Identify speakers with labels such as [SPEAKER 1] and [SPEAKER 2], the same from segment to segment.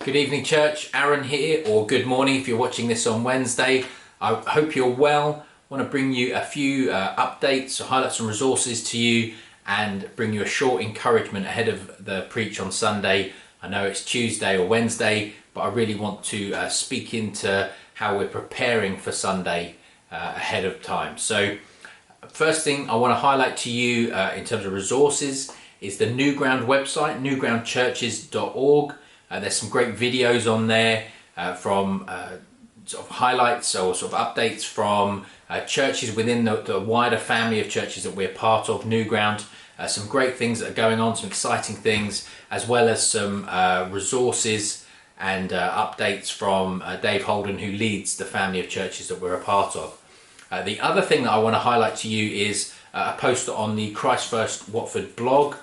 [SPEAKER 1] Good evening, church. Aaron here, or good morning if you're watching this on Wednesday. I hope you're well. I want to bring you a few updates, highlight some resources to you, and bring you a short encouragement ahead of the preach on Sunday. I know it's Tuesday or Wednesday, but I really want to speak into how we're preparing for Sunday ahead of time. So first thing I want to highlight to you in terms of resources is the New Ground website, newgroundchurches.org. There's some great videos on there from sort of highlights or sort of updates from churches within the wider family of churches that we're part of, New Ground. Some great things that are going on, some exciting things, as well as some resources and updates from Dave Holden, who leads the family of churches that we're a part of. The other thing that I want to highlight to you is a post on the Christ First Watford blog.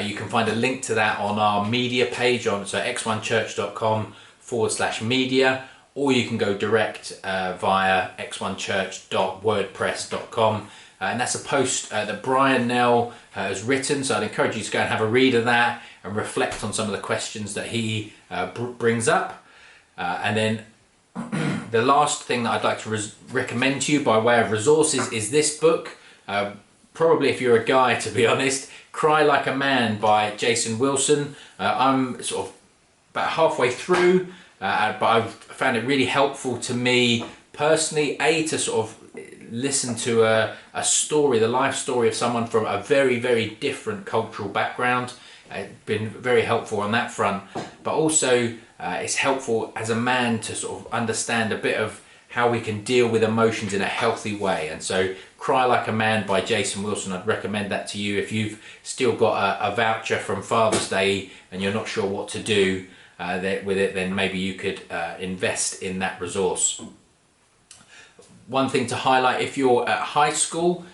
[SPEAKER 1] You can find a link to that on our media page on x1church.com/media, or you can go direct via x1church.wordpress.com. And that's a post that Brian Nell has written, so I'd encourage you to go and have a read of that and reflect on some of the questions that he brings up. And then the last thing that I'd like to recommend to you by way of resources is this book. Probably if you're a guy, to be honest, Cry Like a Man by Jason Wilson. I'm sort of about halfway through, but I've found it really helpful to me personally, to sort of listen to a story, the life story of someone from a very, very different cultural background. It's been very helpful on that front, but also it's helpful as a man to sort of understand a bit of how we can deal with emotions in a healthy way. And so Cry Like a Man by Jason Wilson, I'd recommend that to you. If you've still got a voucher from Father's Day and you're not sure what to do with it, then maybe you could invest in that resource. One thing to highlight, if you're at high school,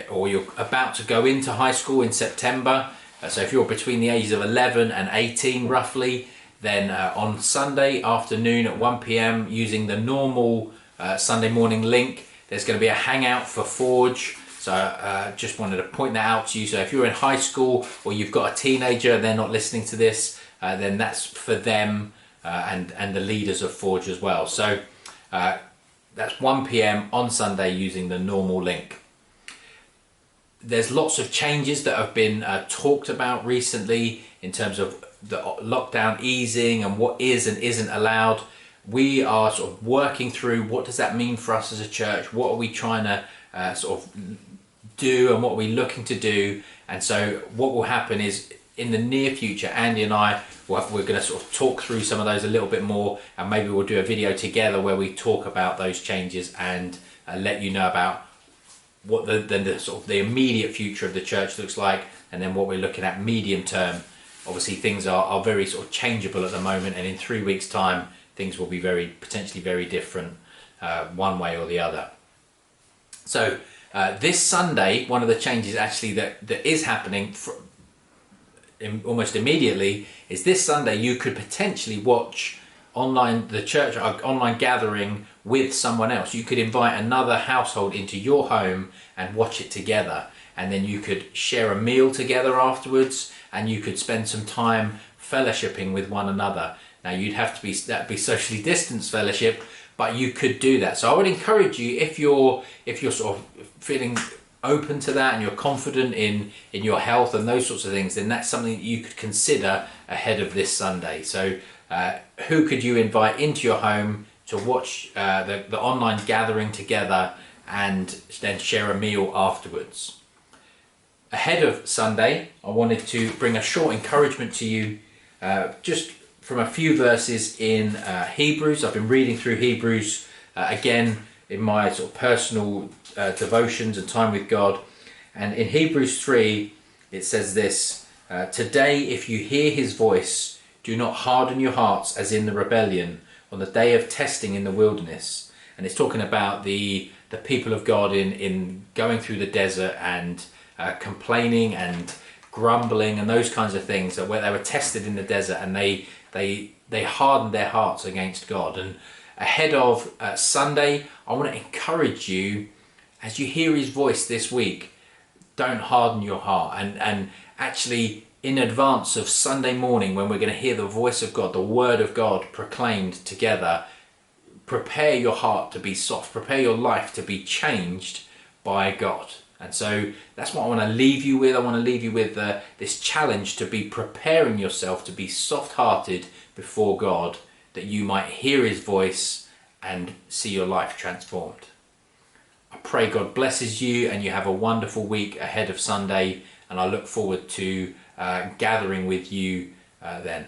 [SPEAKER 1] or you're about to go into high school in September, so if you're between the ages of 11 and 18 roughly, then on Sunday afternoon at 1 p.m. using the normal Sunday morning link, there's going to be a hangout for Forge. So just wanted to point that out to you. So if you're in high school or you've got a teenager and they're not listening to this, then that's for them and the leaders of Forge as well. So that's 1 p.m. on Sunday using the normal link. There's lots of changes that have been talked about recently in terms of the lockdown easing and what is and isn't allowed. We are sort of working through what does that mean for us as a church, what are we trying to sort of do and what are we looking to do. And so what will happen is in the near future, Andy and I, we're going to sort of talk through some of those a little bit more, and maybe we'll do a video together where we talk about those changes and let you know about what the sort of the immediate future of the church looks like, and then what we're looking at medium term. Obviously things are very sort of changeable at the moment, and in 3 weeks time things will be potentially very different one way or the other. So this Sunday, one of the changes actually that is happening almost immediately is this Sunday you could potentially watch the church online gathering with someone else. You could invite another household into your home and watch it together, and then you could share a meal together afterwards, and you could spend some time fellowshipping with one another. Now that'd be socially distanced fellowship, but you could do that. So I would encourage you, if you're sort of feeling open to that and you're confident in your health and those sorts of things, then that's something that you could consider ahead of this Sunday. So who could you invite into your home to watch the online gathering together and then share a meal afterwards? Ahead of Sunday, I wanted to bring a short encouragement to you just from a few verses in Hebrews. I've been reading through Hebrews again in my sort of personal devotions and time with God. And in Hebrews 3, it says this, "Today, if you hear his voice, do not harden your hearts as in the rebellion on the day of testing in the wilderness." And it's talking about the people of God in going through the desert and complaining and grumbling and those kinds of things, that where they were tested in the desert and they hardened their hearts against God. And ahead of Sunday, I want to encourage you, as you hear his voice this week, don't harden your heart, and actually in advance of Sunday morning when we're going to hear the voice of God, the word of God proclaimed together, prepare your heart to be soft, prepare your life to be changed by God. And so that's what I want to leave you with. I want to leave you with this challenge to be preparing yourself to be soft-hearted before God, that you might hear his voice and see your life transformed. I pray God blesses you and you have a wonderful week ahead of Sunday, and I look forward to gathering with you then.